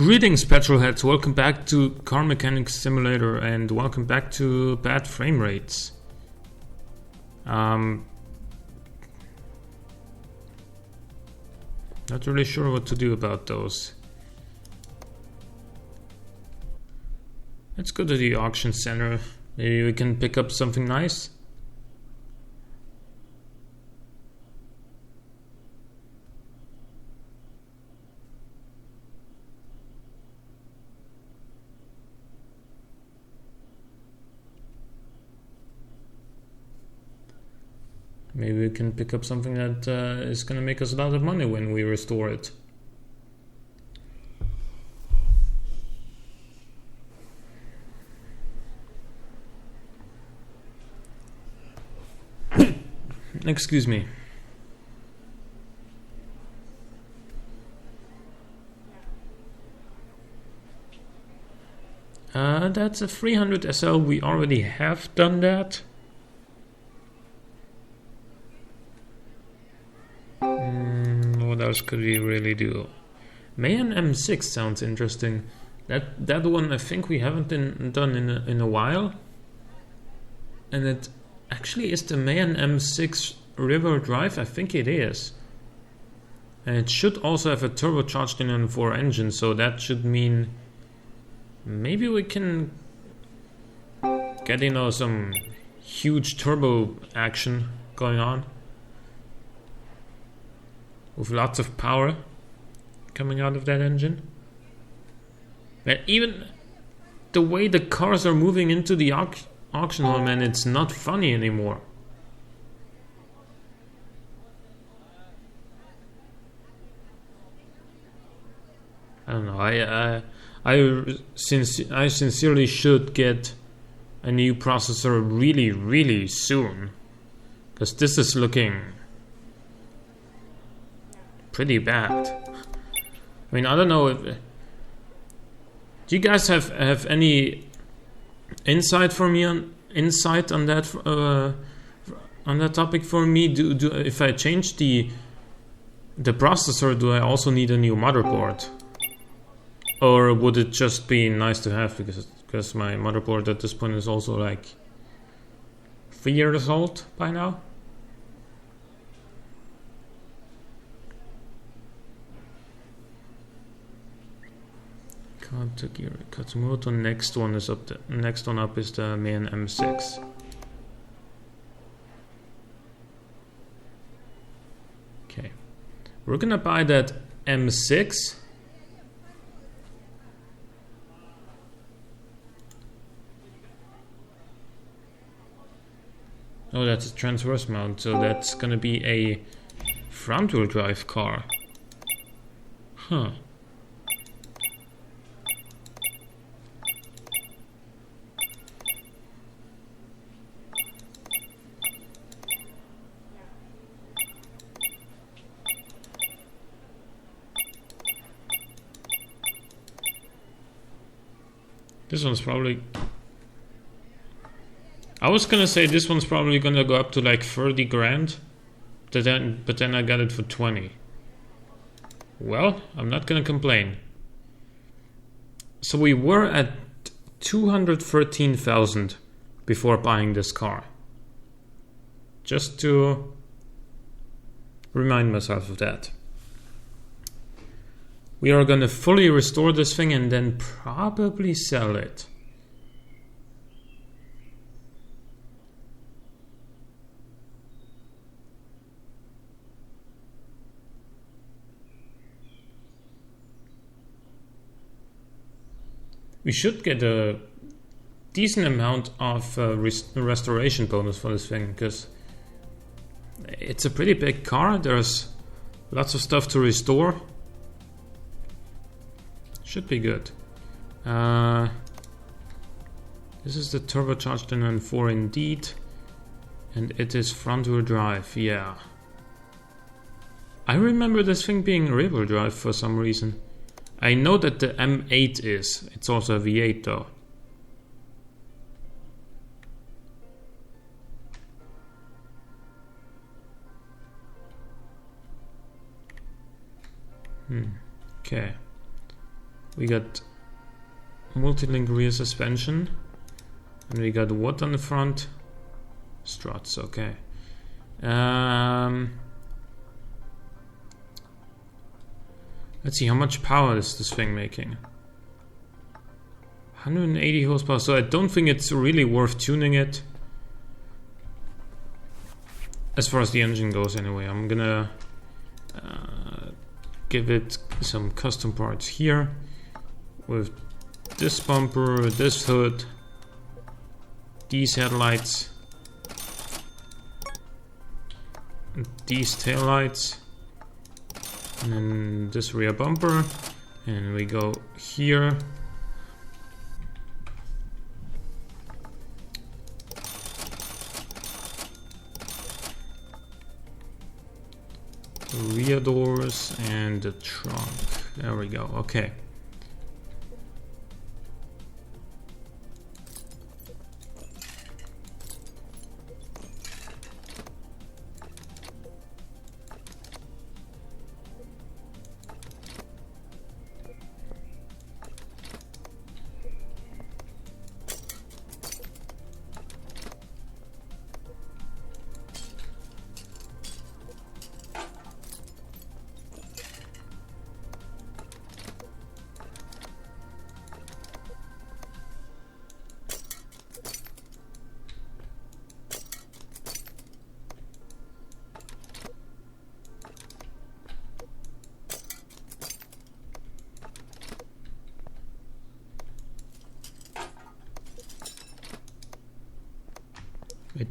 Greetings, petrolheads. Welcome back to Car Mechanics Simulator and welcome back to bad frame rates. Not really sure what to do about those. Let's go to the auction center. Maybe we can pick up something nice. Maybe we can pick up something that is going to make us a lot of money when we restore it. Excuse me. That's a 300 SL. We already have done that. What else could we really do? Mayen M6 sounds interesting. That one I think we haven't done in a while. And it actually is the Mayen M6 River Drive. I think it is. And it should also have a turbocharged inline 4 engine, so that should mean maybe we can get some huge turbo action going on. With lots of power coming out of that engine. And even the way the cars are moving into the auction hall, man, it's not funny anymore. I don't know. I sincerely should get a new processor really soon, because this is looking pretty bad. I mean, I don't know if... Do you guys have any insight on that topic for me? Do if I change the processor, do I also need a new motherboard? Or would it just be nice to have because my motherboard at this point is also like 3 years old by now? Katsumoto. Next one is up. Next one up is the Mayen M6. Okay, we're gonna buy that M6. Oh, that's a transverse mount, so that's gonna be a front-wheel drive car. Huh. This one's probably... I was gonna say this one's probably gonna go up to like 30 grand, but then I got it for 20. Well, I'm not gonna complain. So we were at 213,000 before buying this car. Just to remind myself of that. We are gonna fully restore this thing and then probably sell it. We should get a decent amount of restoration bonus for this thing, because it's a pretty big car. There's lots of stuff to restore. Should be good. This is the turbocharged inline 4 indeed, and it is front-wheel drive. Yeah, I remember this thing being rear-wheel drive for some reason. I know that the M8 is. It's also a V8 though. Okay. We got multi-link rear suspension. And we got what on the front? Struts, okay. Let's see, how much power is this thing making? 180 horsepower, so I don't think it's really worth tuning it. As far as the engine goes anyway, I'm gonna give it some custom parts here with this bumper, this hood, these headlights, and these taillights, and then this rear bumper, and we go here. The rear doors and the trunk. There we go. Okay.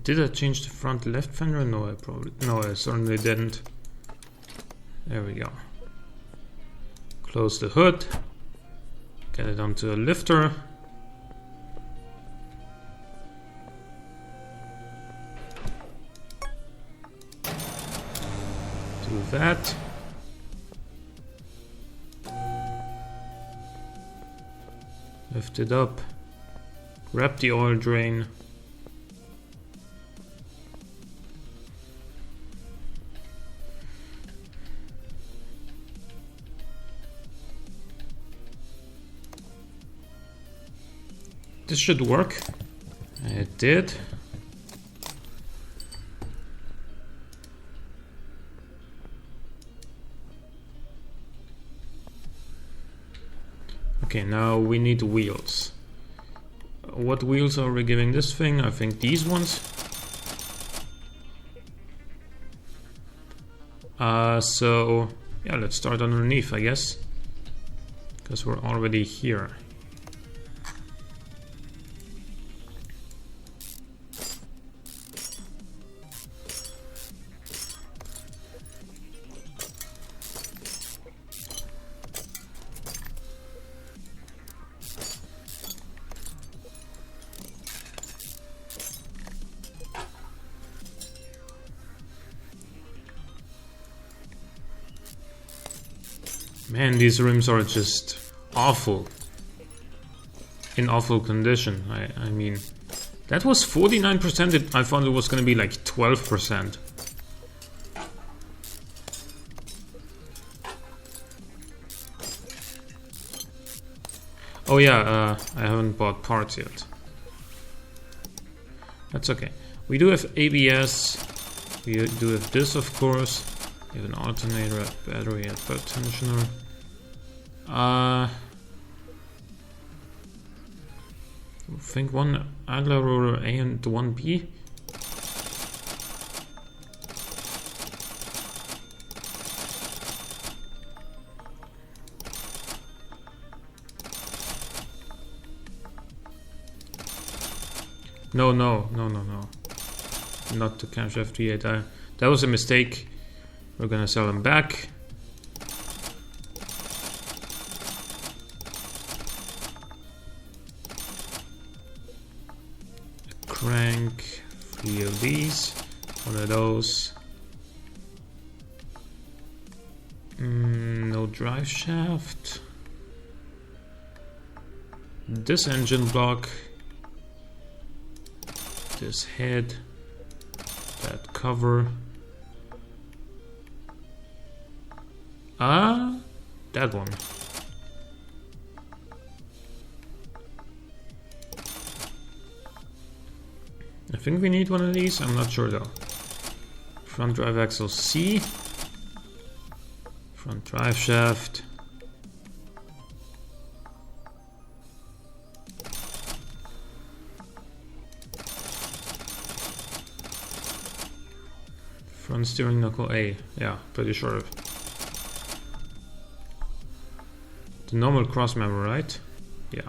Did I change the front left fender? No, I certainly didn't. There we go. Close the hood. Get it onto a lifter. Do that. Lift it up. Grab the oil drain. This should work. It did. Okay, now we need wheels. What wheels are we giving this thing? I think these ones. So yeah, let's start underneath, I guess, because we're already here. Man, these rims are just awful. In awful condition. I mean, that was 49%. I thought it was going to be like 12%. Oh yeah, I haven't bought parts yet. That's okay. We do have ABS. We do have this, of course. We have an alternator, a battery, a belt tensioner. I think one idler rotor A and one B. No. Not the camshaft V8. That was a mistake. We're gonna sell them back. A crank, 3 of these, one of those. No drive shaft. This engine block. This head. That cover. That one. think we need one of these. I'm not sure though. Front drive axle C. Front drive shaft. Front steering knuckle A. Yeah, pretty sure of. The normal cross member, right? Yeah.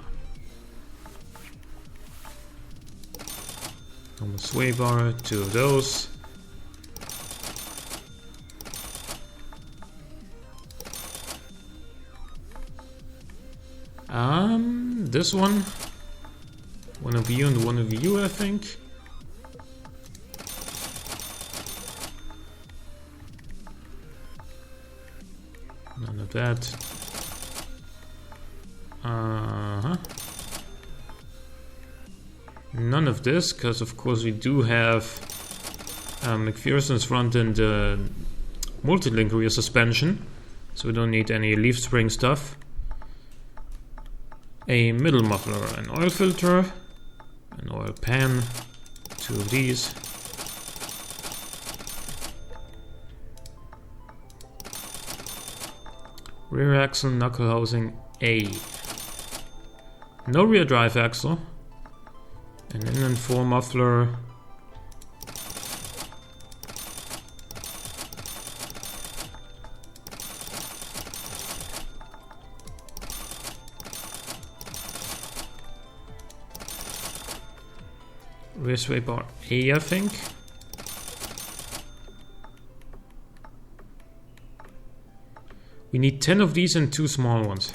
Normal sway bar, 2 of those. This one of you and one of you, I think. None of that. None of this, because of course we do have McPherson's front and multi-link rear suspension, so we don't need any leaf spring stuff. A middle muffler, an oil filter, an oil pan, 2 of these. Rear axle knuckle housing A. No rear drive axle. An inland 4 muffler. Rear sway bar A, I think. We need 10 of these and 2 small ones.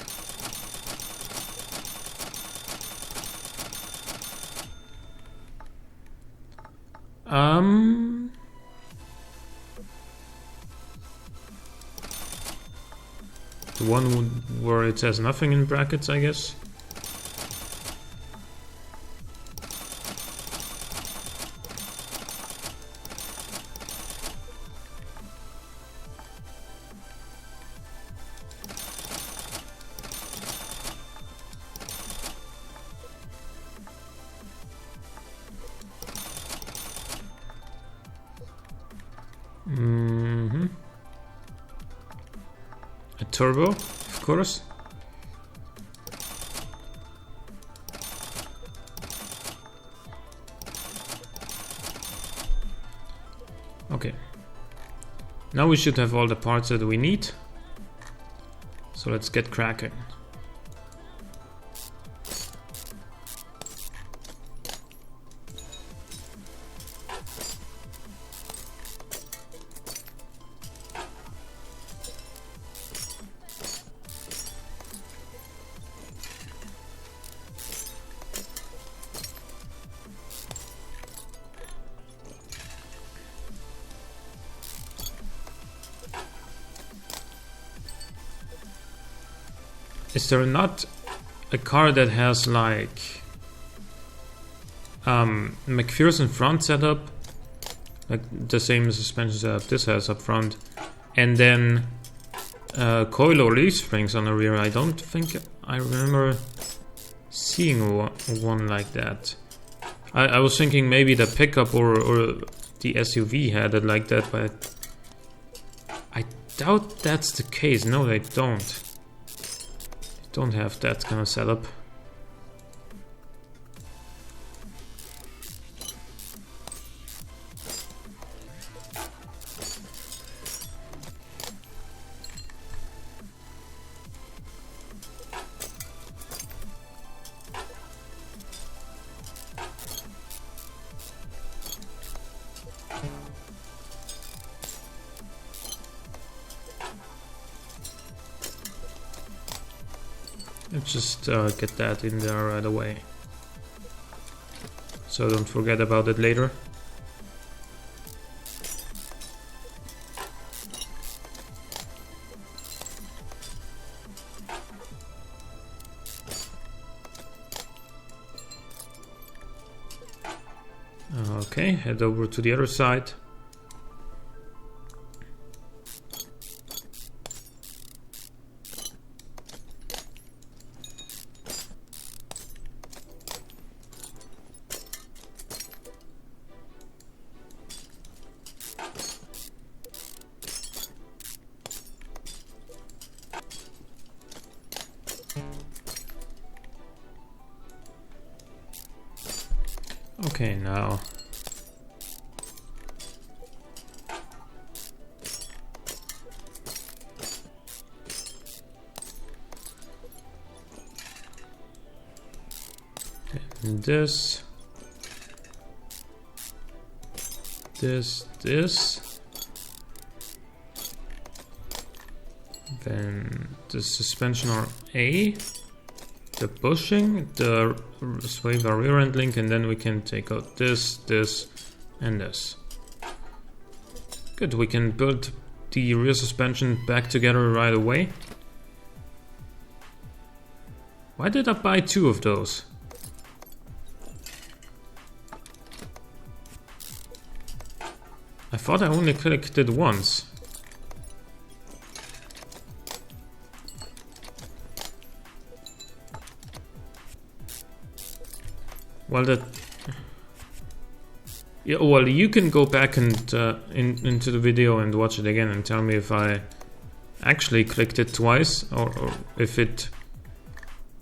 The one where it says nothing in brackets, I guess. A turbo, of course. Okay. Now we should have all the parts that we need. So let's get cracking. Is there not a car that has like McPherson front setup, like the same suspension setup this has up front, and then coil or leaf springs on the rear? I don't think I remember seeing one like that. I was thinking maybe the pickup or the SUV had it like that, but I doubt that's the case. No, they don't. Don't have that kind of setup. Let's just get that in there right away, so don't forget about it later. Okay, head over to the other side. Okay, now. And this. This. Then the suspension or A. The bushing, the sway bar rear end link, and then we can take out this, and this. Good, we can build the rear suspension back together right away. Why did I buy 2 of those? I thought I only clicked it once. Well, yeah, well, you can go back and into the video and watch it again and tell me if I actually clicked it twice or if it,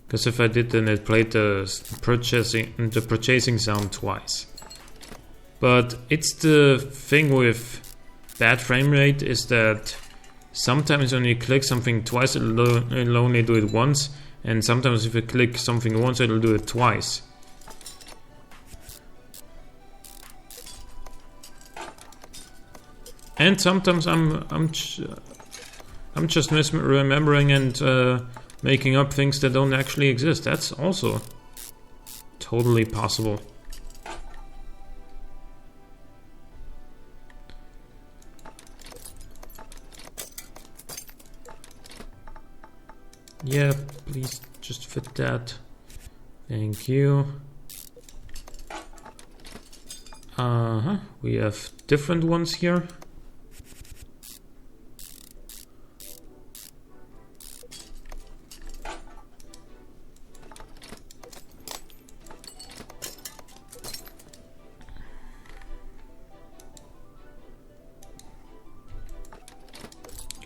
because if I did, then it played the purchasing sound twice. But it's the thing with bad frame rate is that sometimes when you click something twice, it'll only do it once, and sometimes if you click something once, it'll do it twice. And sometimes I'm just misremembering and making up things that don't actually exist. That's also totally possible. Yeah, please just fit that. Thank you. We have different ones here.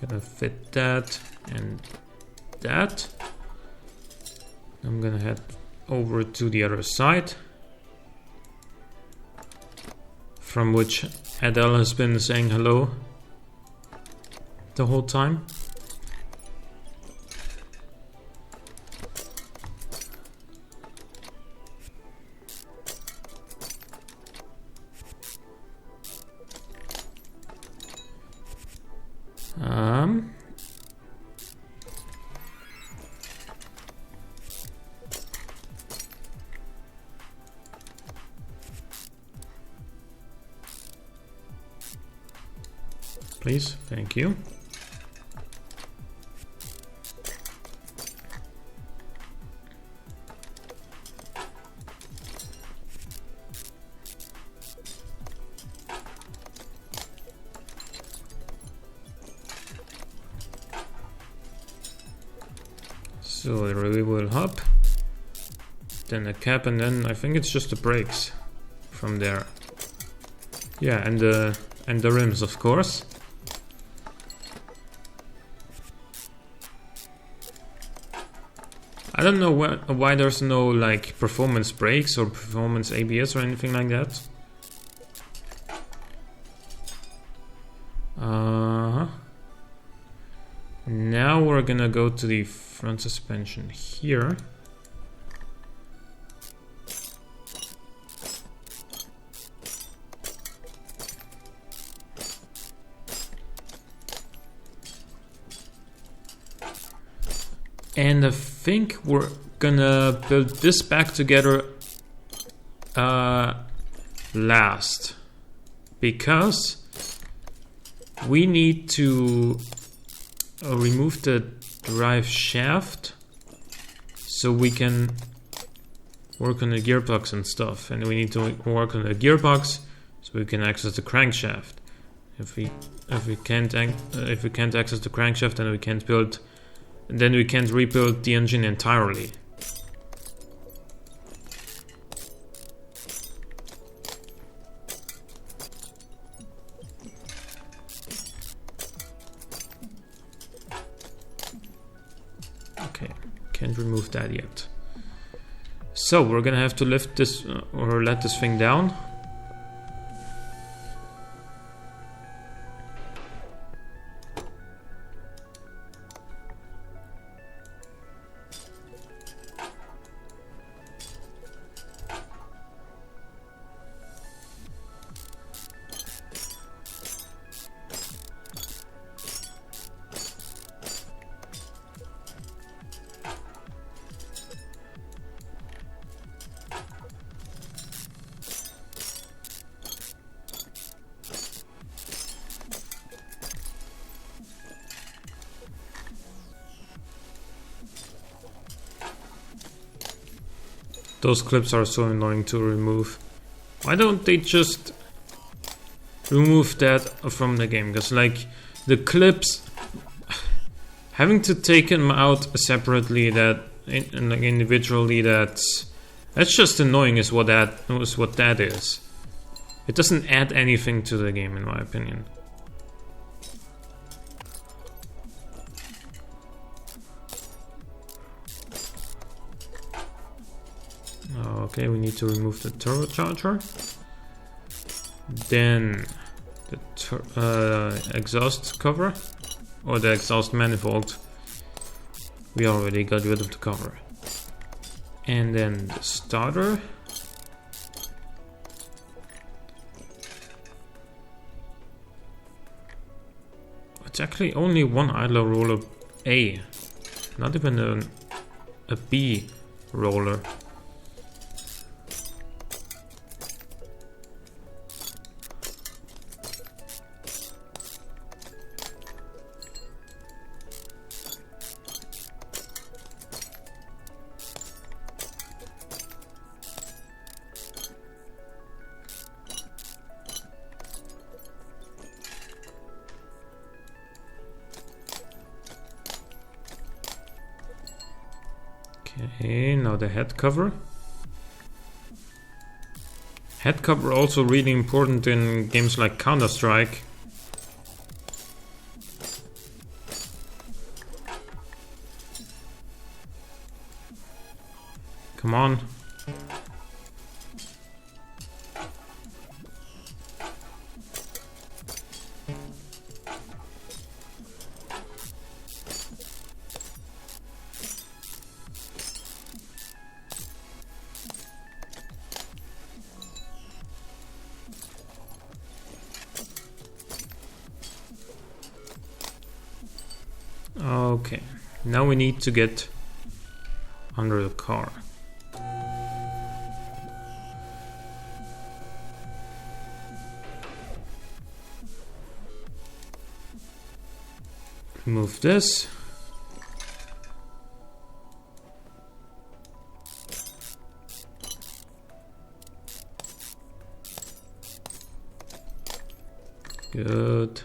Gonna fit that and that. I'm gonna head over to the other side, from which Adele has been saying hello the whole time. Please, thank you. So we will hop, then a cap, and then I think it's just the brakes from there. Yeah, and the rims, of course. I don't know why there's no like performance brakes or performance ABS or anything like that. Now we're gonna go to the front suspension here. And I think we're gonna build this back together last, because we need to remove the drive shaft so we can work on the gearbox and stuff, and we need to work on the gearbox so we can access the crankshaft. If we can't access the crankshaft, then we can't build. Then we can't rebuild the engine entirely. Okay, can't remove that yet. So we're gonna have to lift this or let this thing down. Those clips are so annoying to remove. Why don't they just remove that from the game? Because like the clips, having to take them out separately, that like individually, that's just annoying. Is what that is. It doesn't add anything to the game, in my opinion. Okay, we need to remove the turbocharger. Then the exhaust cover, or the exhaust manifold. We already got rid of the cover. And then the starter. It's actually only one idler roller A, not even a B roller. Okay, now the head cover. Head cover also really important in games like Counter-Strike. Come on. Okay, now we need to get under the car. Remove this. Good.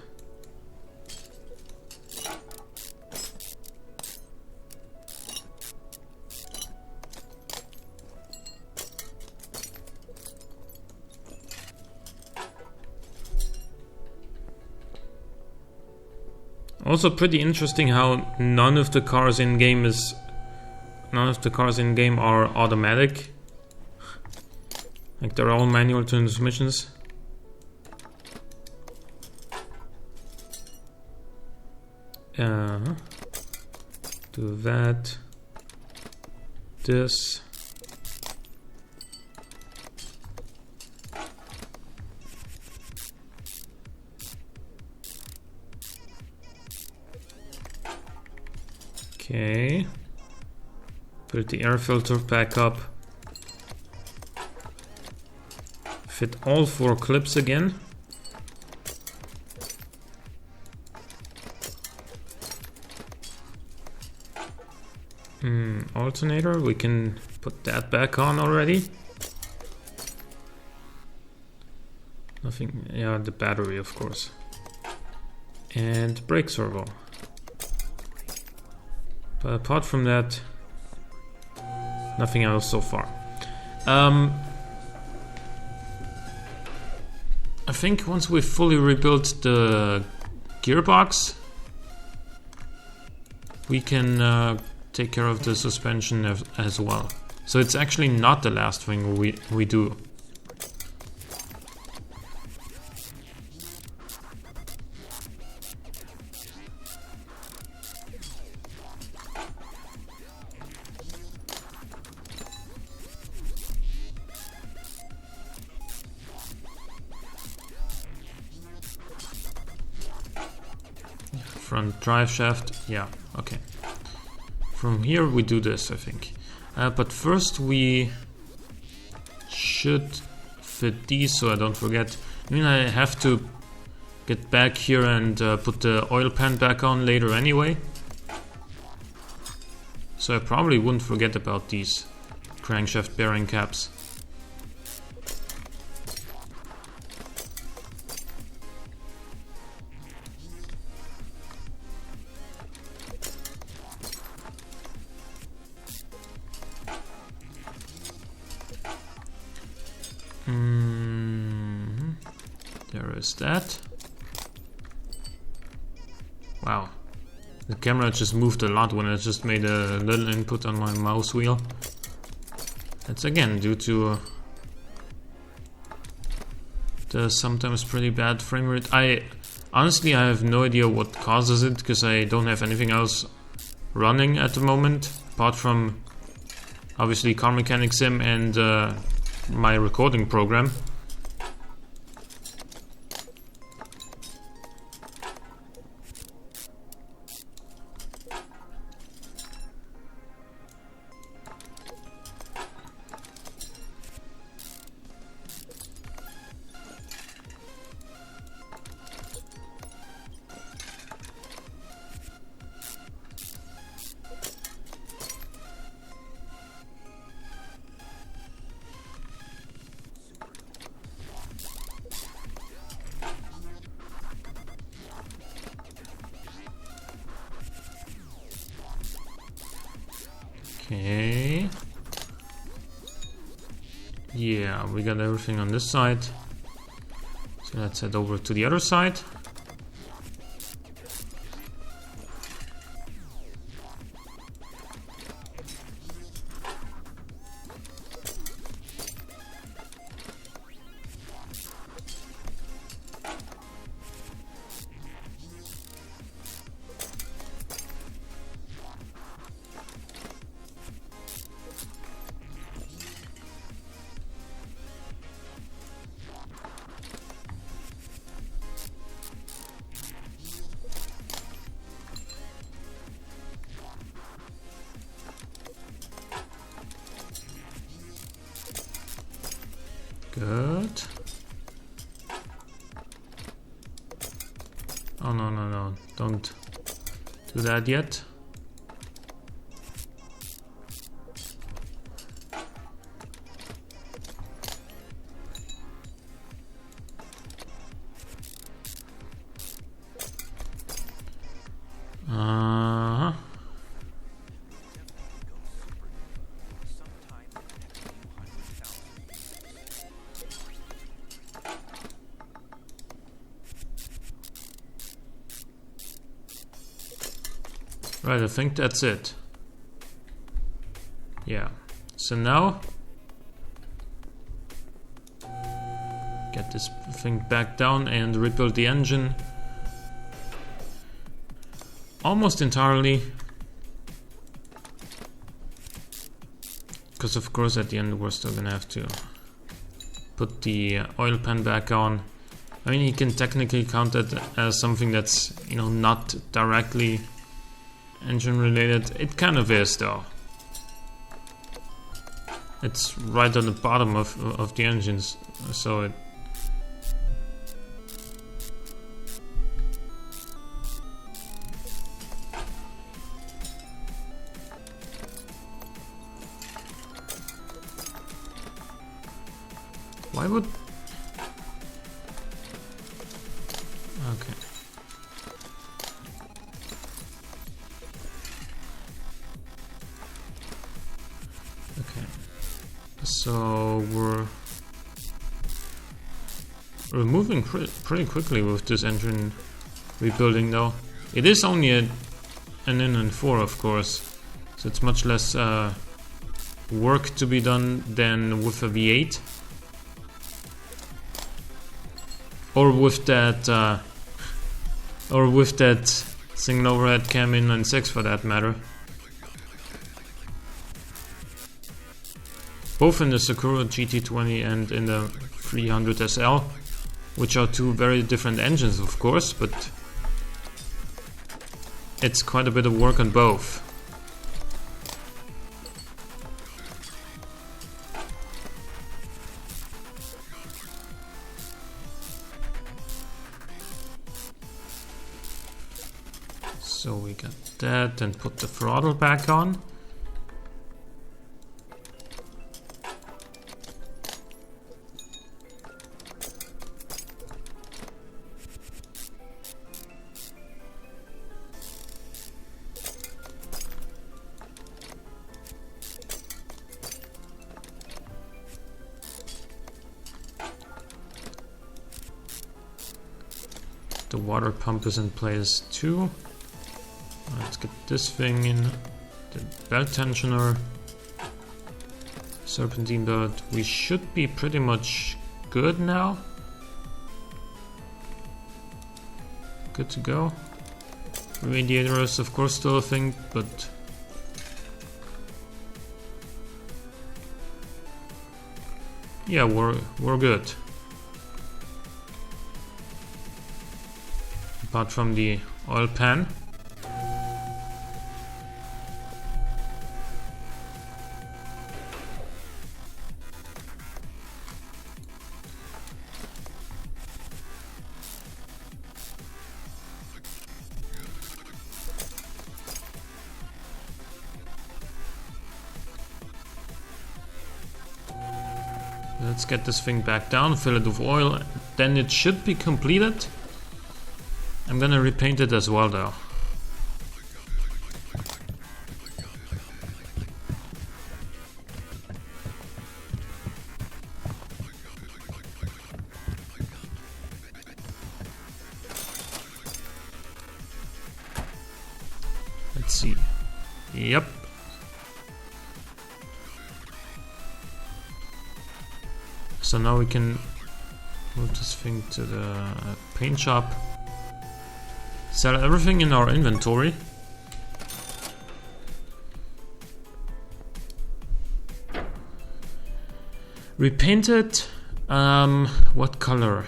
Also pretty interesting how none of the cars in game are automatic. Like they're all manual transmissions. Do that. This. Okay. Put the air filter back up. Fit all 4 clips again. Alternator, we can put that back on already. Nothing, yeah, the battery of course. And brake servo. But apart from that, nothing else so far. I think once we've fully rebuilt the gearbox, we can take care of the suspension as well. So it's actually not the last thing we do. Front drive shaft, yeah, okay. From here we do this, I think. But first we should fit these so I don't forget. I mean, I have to get back here and put the oil pan back on later anyway. So I probably wouldn't forget about these crankshaft bearing caps. There is that. Wow. The camera just moved a lot when I just made a little input on my mouse wheel. That's again due to the sometimes pretty bad frame rate. Honestly, I have no idea what causes it, because I don't have anything else running at the moment, apart from obviously Car Mechanic Sim and my recording program. Okay. Yeah, we got everything on this side. So let's head over to the other side. Good. Oh, no. Don't do that yet. Right, I think that's it. Yeah. So now get this thing back down and rebuild the engine almost entirely. Because of course at the end we're still gonna have to put the oil pan back on. I mean, you can technically count that as something that's, you know, not directly engine related. It kind of is though. It's right on the bottom of the engines, so it why would okay. So we're moving pretty quickly with this engine rebuilding though. It is only an in and 4, of course, so it's much less work to be done than with a V8. Or with that single overhead cam Mayen M6 for that matter. Both in the Sakura GT20 and in the 300 SL, which are two very different engines of course, but it's quite a bit of work on both. So we got that and put the throttle back on. The water pump is in place too. Let's get this thing in. The belt tensioner. Serpentine belt. We should be pretty much good now. Good to go. Radiator is of course still a thing, but yeah, we're good. Apart from the oil pan. Let's get this thing back down, fill it with oil, then it should be completed. I'm gonna repaint it as well though. Let's see. Yep. So now we can move this thing to the paint shop. Sell everything in our inventory. Repaint it. What color?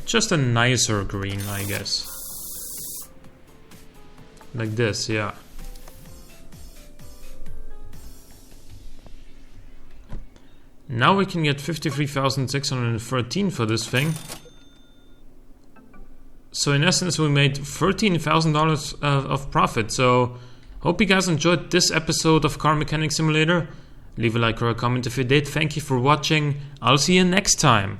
Just a nicer green, I guess. Like this, yeah. Now we can get 53,613 for this thing. So in essence we made $13,000 of profit. So hope you guys enjoyed this episode of Car Mechanic Simulator. Leave a like or a comment if you did. Thank you for watching. I'll see you next time.